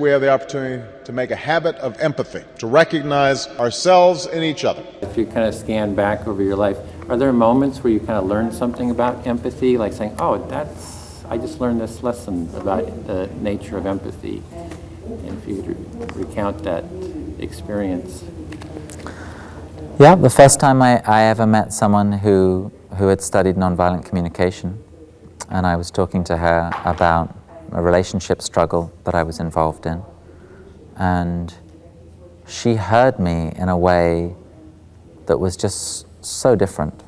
we have the opportunity to make a habit of empathy, to recognize ourselves in each other. If you kind of scan back over your life, are there moments where you kind of learn something about empathy, like saying, oh, I just learned this lesson about the nature of empathy? And if you could recount that experience. Yeah, the first time I ever met someone who had studied nonviolent communication, and I was talking to her about a relationship struggle that I was involved in, and she heard me in a way that was just so different.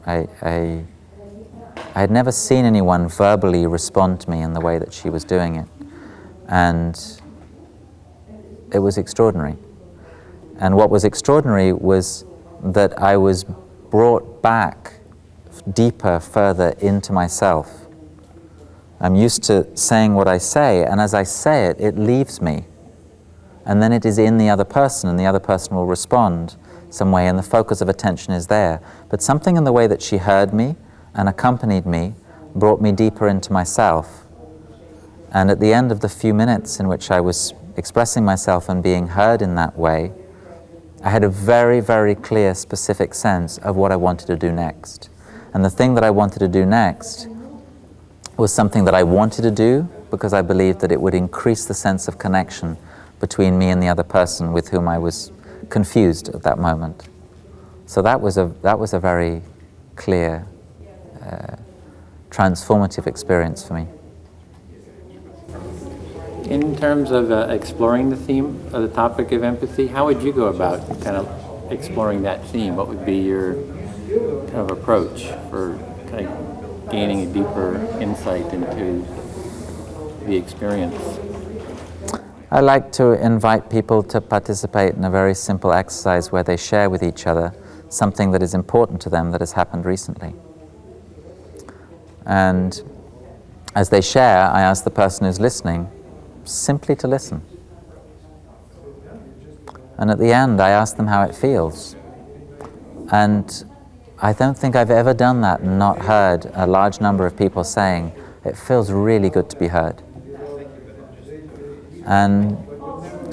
I had never seen anyone verbally respond to me in the way that she was doing it, and it was extraordinary. And what was extraordinary was that I was brought back deeper, further into myself. I'm used to saying what I say, and as I say it, it leaves me. And then it is in the other person, and the other person will respond some way, and the focus of attention is there. But something in the way that she heard me and accompanied me brought me deeper into myself. And at the end of the few minutes in which I was expressing myself and being heard in that way, I had a very, very clear, specific sense of what I wanted to do next. And the thing that I wanted to do next was something that I wanted to do because I believed that it would increase the sense of connection between me and the other person with whom I was confused at that moment. So that was a very clear, transformative experience for me. In terms of exploring the theme of the topic of empathy, how would you go about kind of exploring that theme? What would be your kind of approach for kind of gaining a deeper insight into the experience? I like to invite people to participate in a very simple exercise where they share with each other something that is important to them that has happened recently. And as they share, I ask the person who's listening simply to listen. And at the end, I ask them how it feels. And I don't think I've ever done that and not heard a large number of people saying, it feels really good to be heard. And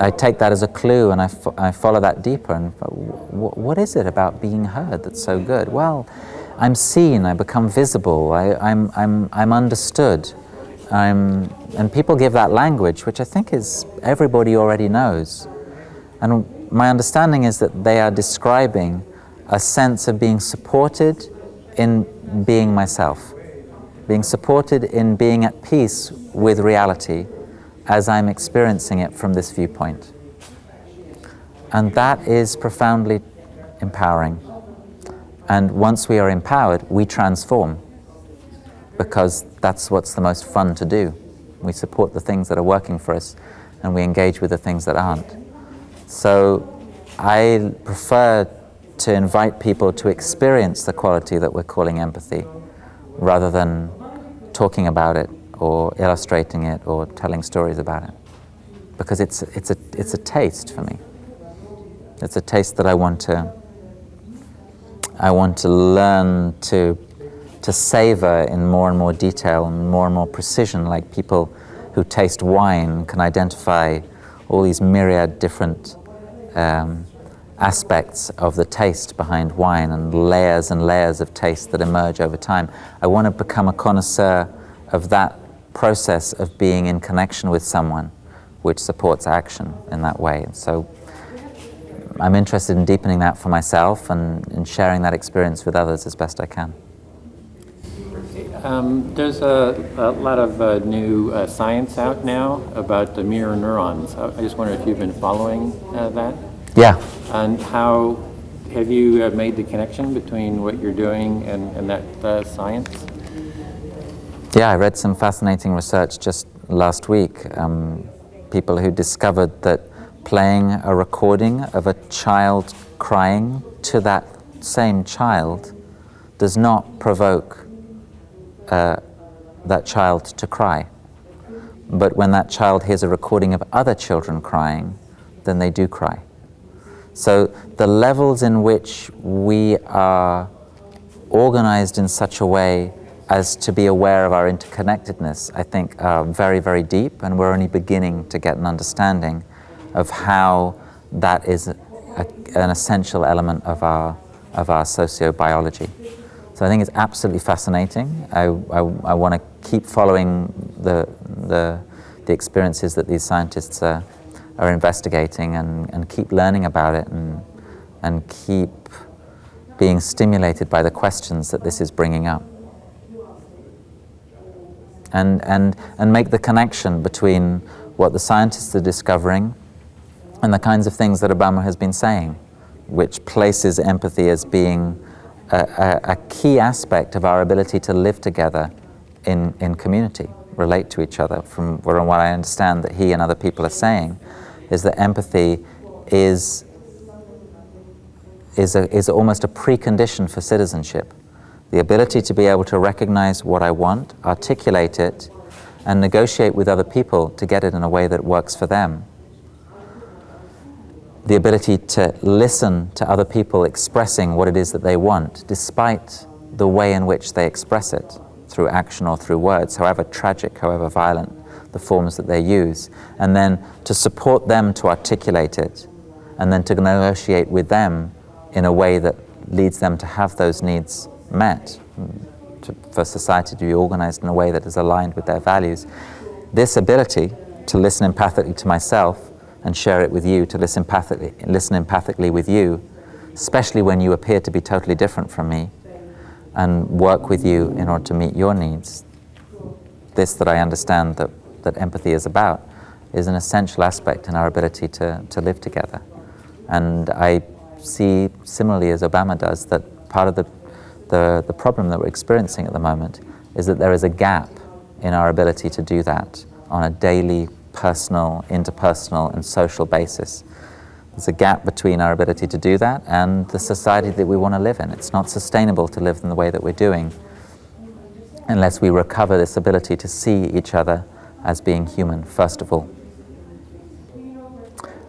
I take that as a clue, and I follow that deeper. And what is it about being heard that's so good? Well, I'm seen, I become visible, I'm understood. And people give that language, which I think is everybody already knows. And my understanding is that they are describing a sense of being supported in being myself, being supported in being at peace with reality as I'm experiencing it from this viewpoint. And that is profoundly empowering. And once we are empowered, we transform, because that's what's the most fun to do. We support the things that are working for us, and we engage with the things that aren't. So I prefer to invite people to experience the quality that we're calling empathy, rather than talking about it or illustrating it or telling stories about it, because it's a taste for me. It's a taste that I want to learn to savor in more and more detail and more precision, like people who taste wine can identify all these myriad different aspects of the taste behind wine, and layers of taste that emerge over time. I want to become a connoisseur of that process of being in connection with someone, which supports action in that way. And so I'm interested in deepening that for myself and in sharing that experience with others as best I can. There's a lot of new science out now about the mirror neurons. I just wonder if you've been following that? Yeah. And how have you made the connection between what you're doing and that science? Yeah, I read some fascinating research just last week. People who discovered that playing a recording of a child crying to that same child does not provoke that child to cry. But when that child hears a recording of other children crying, then they do cry. So the levels in which we are organized in such a way as to be aware of our interconnectedness, I think are very, very deep, and we're only beginning to get an understanding of how that is an essential element of our sociobiology. So I think it's absolutely fascinating. I want to keep following the experiences that these scientists are investigating, and keep learning about it, and keep being stimulated by the questions that this is bringing up. And make the connection between what the scientists are discovering and the kinds of things that Obama has been saying, which places empathy as being a key aspect of our ability to live together in community, relate to each other. From what I understand that he and other people are saying, is that empathy is almost a precondition for citizenship. The ability to be able to recognize what I want, articulate it, and negotiate with other people to get it in a way that works for them. The ability to listen to other people expressing what it is that they want, despite the way in which they express it, through action or through words, however tragic, however violent the forms that they use, and then to support them to articulate it, and then to negotiate with them in a way that leads them to have those needs met, for society to be organized in a way that is aligned with their values. This ability to listen empathically to myself and share it with you, to listen empathically with you, especially when you appear to be totally different from me, and work with you in order to meet your needs. This that I understand that empathy is about is an essential aspect in our ability to live together. And I see, similarly as Obama does, that part of the problem that we're experiencing at the moment is that there is a gap in our ability to do that on a daily, personal, interpersonal, and social basis. There's a gap between our ability to do that and the society that we want to live in. It's not sustainable to live in the way that we're doing unless we recover this ability to see each other as being human, first of all.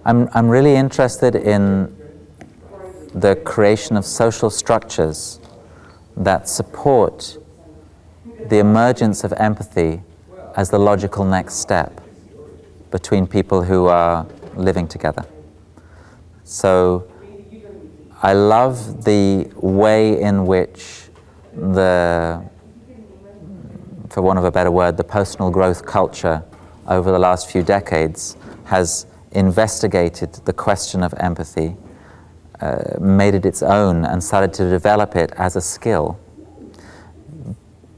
I'm really interested in the creation of social structures that support the emergence of empathy as the logical next step between people who are living together. So I love the way in which for want of a better word, the personal growth culture over the last few decades has investigated the question of empathy, made it its own, and started to develop it as a skill.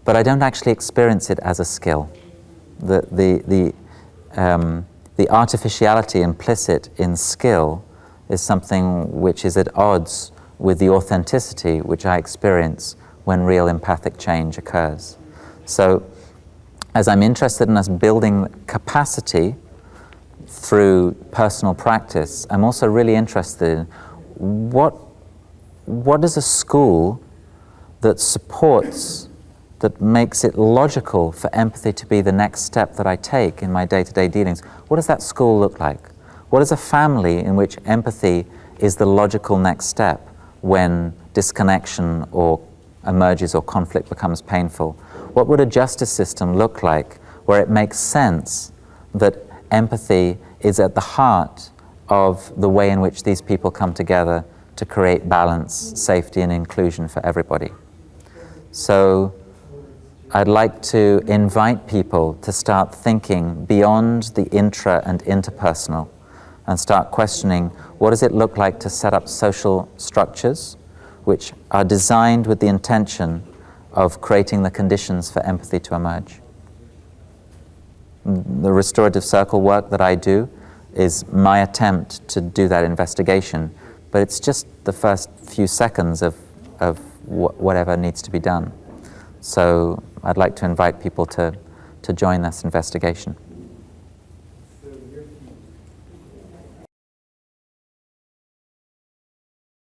But I don't actually experience it as a skill. The artificiality implicit in skill is something which is at odds with the authenticity which I experience when real empathic change occurs. So, as I'm interested in us building capacity through personal practice, I'm also really interested in what is a school that supports, that makes it logical for empathy to be the next step that I take in my day-to-day dealings. What does that school look like? What is a family in which empathy is the logical next step when disconnection or emerges or conflict becomes painful? What would a justice system look like where it makes sense that empathy is at the heart of the way in which these people come together to create balance, safety, and inclusion for everybody? So I'd like to invite people to start thinking beyond the intra and interpersonal and start questioning, what does it look like to set up social structures which are designed with the intention of creating the conditions for empathy to emerge? The restorative circle work that I do is my attempt to do that investigation, but it's just the first few seconds of whatever needs to be done. So I'd like to invite people to join this investigation.